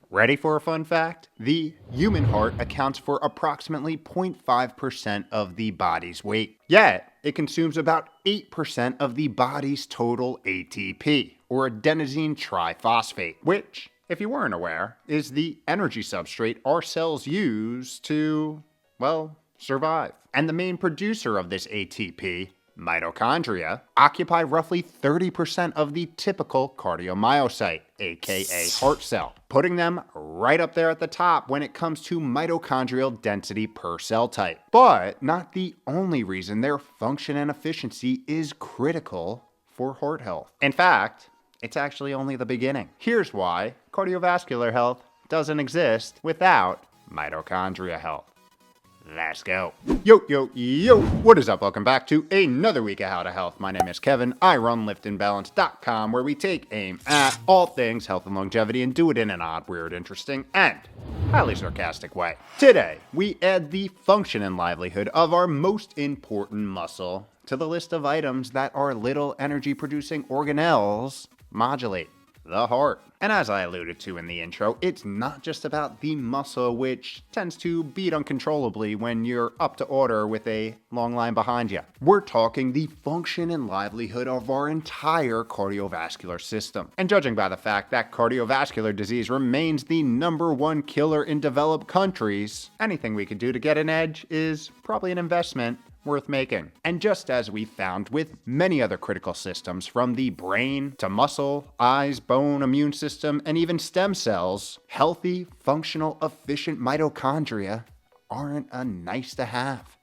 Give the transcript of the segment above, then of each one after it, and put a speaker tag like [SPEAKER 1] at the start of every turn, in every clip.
[SPEAKER 1] Ready for a fun fact? The human heart accounts for approximately 0.5% of the body's weight. Yet, it consumes about 8% of the body's total ATP, or adenosine triphosphate, which, if you weren't aware, is the energy substrate our cells use to, well, survive. And the main producer of this ATP, mitochondria, occupy roughly 30% of the typical cardiomyocyte, aka heart cell, putting them right up there at the top when it comes to mitochondrial density per cell type. But not the only reason their function and efficiency is critical for heart health. In fact, it's actually only the beginning. Here's why cardiovascular health doesn't exist without mitochondria health. Let's go. Yo, what is up? Welcome back to another week of How to Health. My name is Kevin. I run liftandbalance.com, where we take aim at all things health and longevity and do it in an odd, weird, interesting, and highly sarcastic way. Today, we add the function and livelihood of our most important muscle to the list of items that our little energy-producing organelles modulate. The heart. And as I alluded to in the intro, it's not just about the muscle, which tends to beat uncontrollably when you're up to order with a long line behind you. We're talking the function and livelihood of our entire cardiovascular system. And judging by the fact that cardiovascular disease remains the #1 killer in developed countries, anything we could do to get an edge is probably an investment worth making. And just as we found with many other critical systems, from the brain to muscle, eyes, bone, immune system, and even stem cells, healthy, functional, efficient mitochondria aren't a nice to have.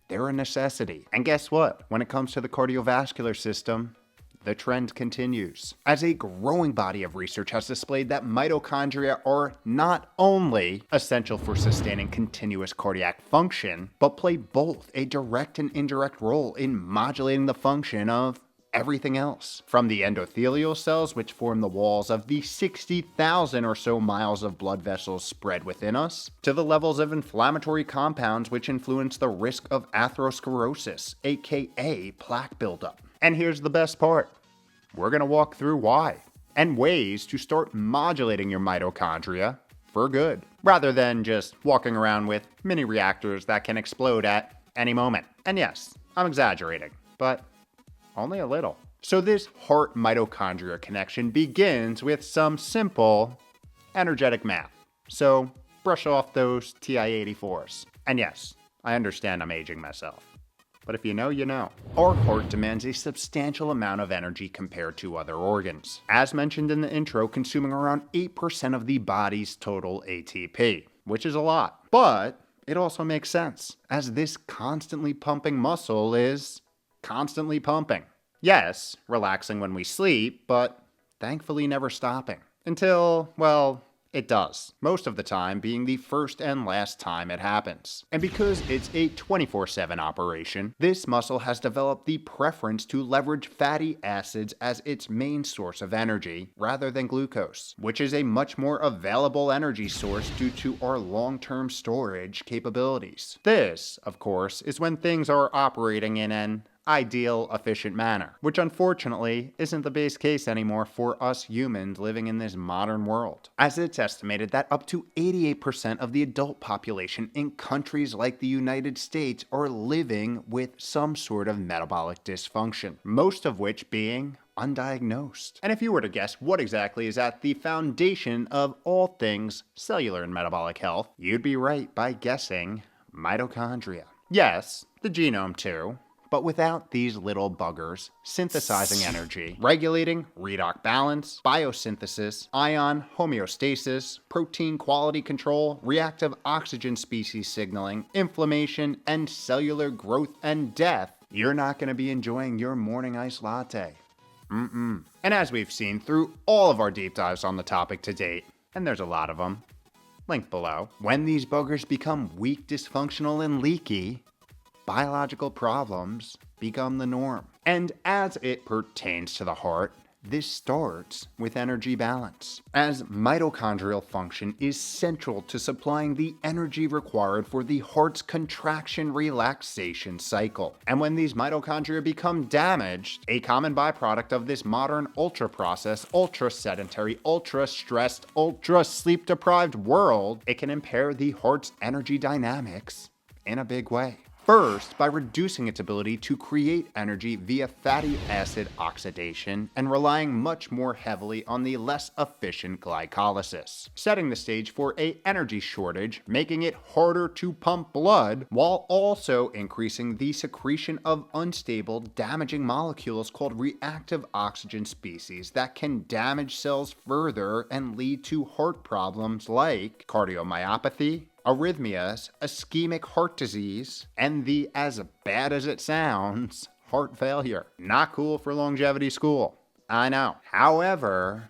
[SPEAKER 1] They're a necessity. And guess what? When it comes to the cardiovascular system, the trend continues, as a growing body of research has displayed that mitochondria are not only essential for sustaining continuous cardiac function, but play both a direct and indirect role in modulating the function of everything else. From the endothelial cells, which form the walls of the 60,000 or so miles of blood vessels spread within us, to the levels of inflammatory compounds which influence the risk of atherosclerosis, aka plaque buildup. And here's the best part. We're going to walk through why and ways to start modulating your mitochondria for good, rather than just walking around with mini reactors that can explode at any moment. And yes, I'm exaggerating, but only a little. So this heart-mitochondria connection begins with some simple energetic math. So brush off those TI-84s. And yes, I understand I'm aging myself. But if you know, you know. Our heart demands a substantial amount of energy compared to other organs. As mentioned in the intro, consuming around 8% of the body's total ATP, which is a lot. But it also makes sense, as this constantly pumping muscle is constantly pumping. Yes, relaxing when we sleep, but thankfully never stopping. Until, well, it does, most of the time being the first and last time it happens. And because it's a 24/7 operation, this muscle has developed the preference to leverage fatty acids as its main source of energy, rather than glucose, which is a much more available energy source due to our long-term storage capabilities. This, of course, is when things are operating in an ideal, efficient manner, which unfortunately isn't the base case anymore for us humans living in this modern world, as it's estimated that up to 88% of the adult population in countries like the United States are living with some sort of metabolic dysfunction, most of which being undiagnosed. And if you were to guess what exactly is at the foundation of all things cellular and metabolic health, you'd be right by guessing mitochondria. Yes, the genome too, but without these little buggers synthesizing energy, regulating redox balance, biosynthesis, ion homeostasis, protein quality control, reactive oxygen species signaling, inflammation, and cellular growth and death, you're not going to be enjoying your morning iced latte. And as we've seen through all of our deep dives on the topic to date, and there's a lot of them, linked below, when these buggers become weak, dysfunctional, and leaky, biological problems become the norm. And as it pertains to the heart, this starts with energy balance, as mitochondrial function is central to supplying the energy required for the heart's contraction-relaxation cycle. And when these mitochondria become damaged, a common byproduct of this modern ultra-processed, ultra-sedentary, ultra-stressed, ultra-sleep-deprived world, it can impair the heart's energy dynamics in a big way. First, by reducing its ability to create energy via fatty acid oxidation and relying much more heavily on the less efficient glycolysis, setting the stage for an energy shortage, making it harder to pump blood, while also increasing the secretion of unstable, damaging molecules called reactive oxygen species that can damage cells further and lead to heart problems like cardiomyopathy, arrhythmias, ischemic heart disease, and the, as bad as it sounds, heart failure. Not cool for longevity school, I know. However,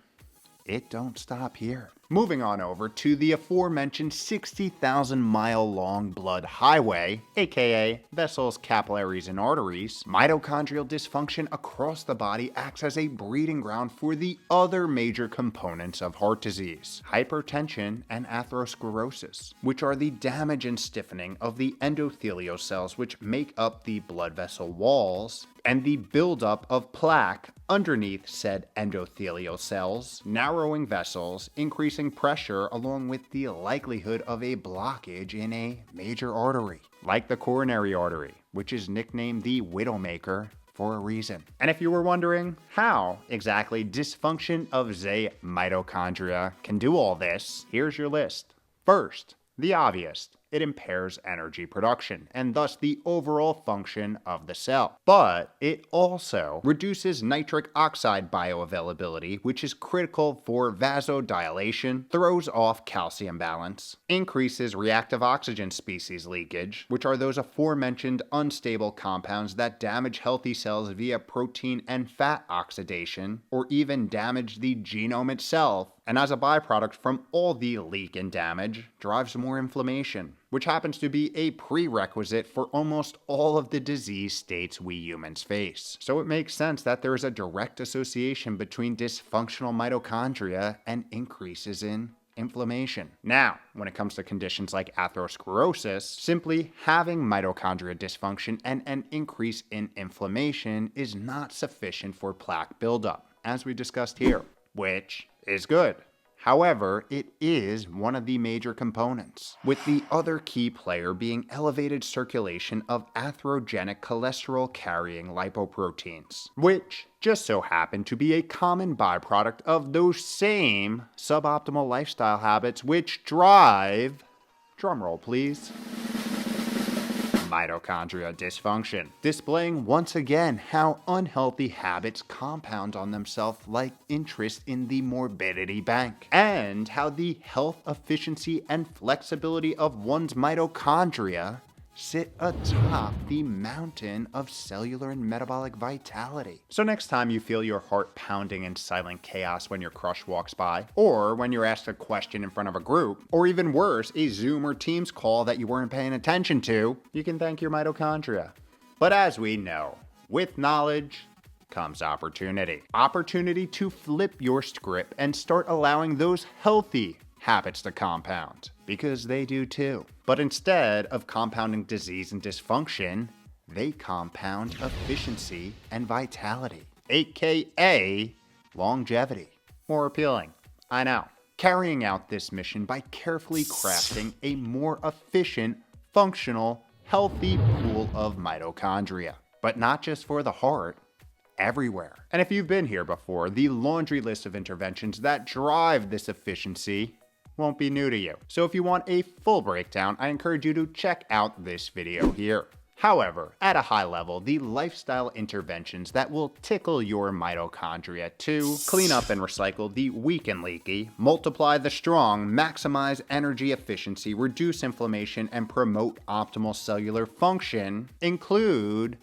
[SPEAKER 1] it don't stop here. Moving on over to the aforementioned 60,000 mile long blood highway, aka vessels, capillaries, and arteries, mitochondrial dysfunction across the body acts as a breeding ground for the other major components of heart disease, hypertension and atherosclerosis, which are the damage and stiffening of the endothelial cells which make up the blood vessel walls, and the buildup of plaque underneath said endothelial cells, narrowing vessels, increasing pressure, along with the likelihood of a blockage in a major artery, like the coronary artery, which is nicknamed the Widowmaker for a reason. And if you were wondering how exactly dysfunction of the mitochondria can do all this, here's your list. First, the obvious. It impairs energy production and thus the overall function of the cell. But it also reduces nitric oxide bioavailability, which is critical for vasodilation, throws off calcium balance, increases reactive oxygen species leakage, which are those aforementioned unstable compounds that damage healthy cells via protein and fat oxidation, or even damage the genome itself, and as a byproduct from all the leak and damage, drives more inflammation, which happens to be a prerequisite for almost all of the disease states we humans face. So it makes sense that there is a direct association between dysfunctional mitochondria and increases in inflammation. Now, when it comes to conditions like atherosclerosis, simply having mitochondria dysfunction and an increase in inflammation is not sufficient for plaque buildup, as we discussed here, which is good. However, it is one of the major components, with the other key player being elevated circulation of atherogenic cholesterol-carrying lipoproteins, which just so happen to be a common byproduct of those same suboptimal lifestyle habits which drive, drumroll please, mitochondria dysfunction, displaying once again how unhealthy habits compound on themselves like interest in the morbidity bank, and how the health, efficiency, and flexibility of one's mitochondria sit atop the mountain of cellular and metabolic vitality. So next time you feel your heart pounding in silent chaos when your crush walks by, or when you're asked a question in front of a group, or even worse, a Zoom or Teams call that you weren't paying attention to, you can thank your mitochondria. But as we know, with knowledge comes opportunity. Opportunity to flip your script and start allowing those healthy habits to compound, because they do too. But instead of compounding disease and dysfunction, they compound efficiency and vitality, aka longevity. More appealing, I know. Carrying out this mission by carefully crafting a more efficient, functional, healthy pool of mitochondria. But not just for the heart, everywhere. And if you've been here before, the laundry list of interventions that drive this efficiency won't be new to you. So if you want a full breakdown, I encourage you to check out this video here. However, at a high level, the lifestyle interventions that will tickle your mitochondria to clean up and recycle the weak and leaky, multiply the strong, maximize energy efficiency, reduce inflammation, and promote optimal cellular function include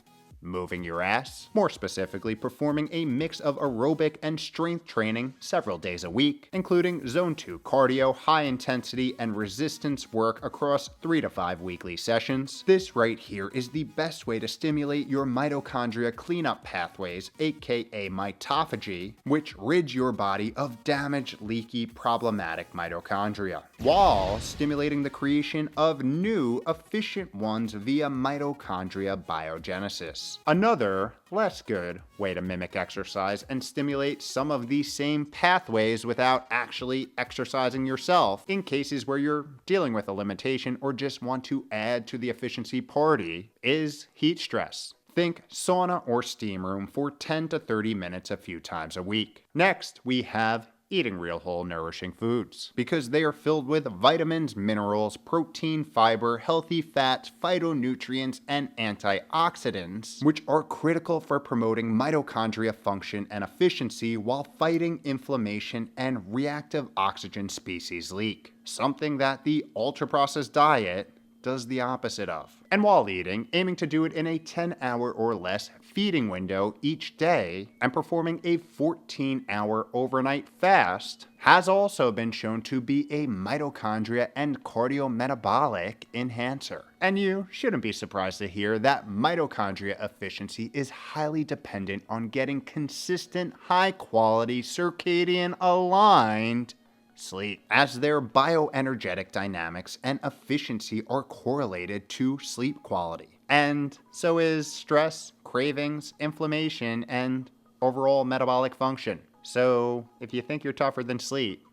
[SPEAKER 1] moving your ass, more specifically performing a mix of aerobic and strength training several days a week, including Zone 2 cardio, high intensity, and resistance work across 3 to 5 weekly sessions. This right here is the best way to stimulate your mitochondria cleanup pathways, aka mitophagy, which rids your body of damaged, leaky, problematic mitochondria, while stimulating the creation of new, efficient ones via mitochondria biogenesis. Another, less good, way to mimic exercise and stimulate some of these same pathways without actually exercising yourself in cases where you're dealing with a limitation or just want to add to the efficiency party is heat stress. Think sauna or steam room for 10 to 30 minutes a few times a week. Next, we have eating real whole nourishing foods, because they are filled with vitamins, minerals, protein, fiber, healthy fats, phytonutrients, and antioxidants, which are critical for promoting mitochondria function and efficiency while fighting inflammation and reactive oxygen species leak, something that the ultra-processed diet does the opposite of. And while eating, aiming to do it in a 10-hour or less feeding window each day and performing a 14-hour overnight fast has also been shown to be a mitochondria and cardiometabolic enhancer. And you shouldn't be surprised to hear that mitochondria efficiency is highly dependent on getting consistent, high-quality, circadian aligned sleep, as their bioenergetic dynamics and efficiency are correlated to sleep quality. And so is stress, cravings, inflammation, and overall metabolic function. So if you think you're tougher than sleep,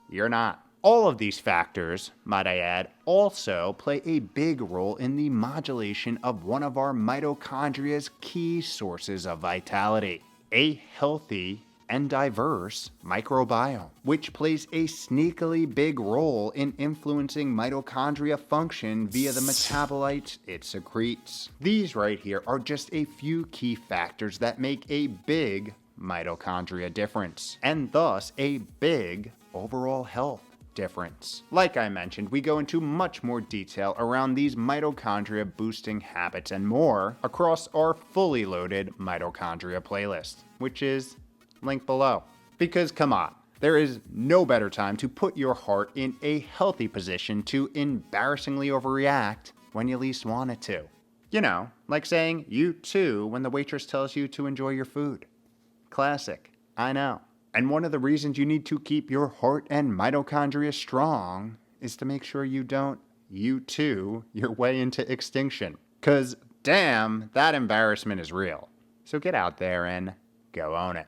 [SPEAKER 1] you're not. All of these factors, might I add, also play a big role in the modulation of one of our mitochondria's key sources of vitality, a healthy and diverse microbiome, which plays a sneakily big role in influencing mitochondria function via the metabolites it secretes. These right here are just a few key factors that make a big mitochondria difference, and thus a big overall health difference. Like I mentioned, we go into much more detail around these mitochondria boosting habits and more across our fully loaded mitochondria playlist, which is link below. Because come on, there is no better time to put your heart in a healthy position to embarrassingly overreact when you least want it to. You know, like saying you too when the waitress tells you to enjoy your food. Classic, I know. And one of the reasons you need to keep your heart and mitochondria strong is to make sure you don't you too your way into extinction. 'Cause damn, that embarrassment is real. So get out there and go own it.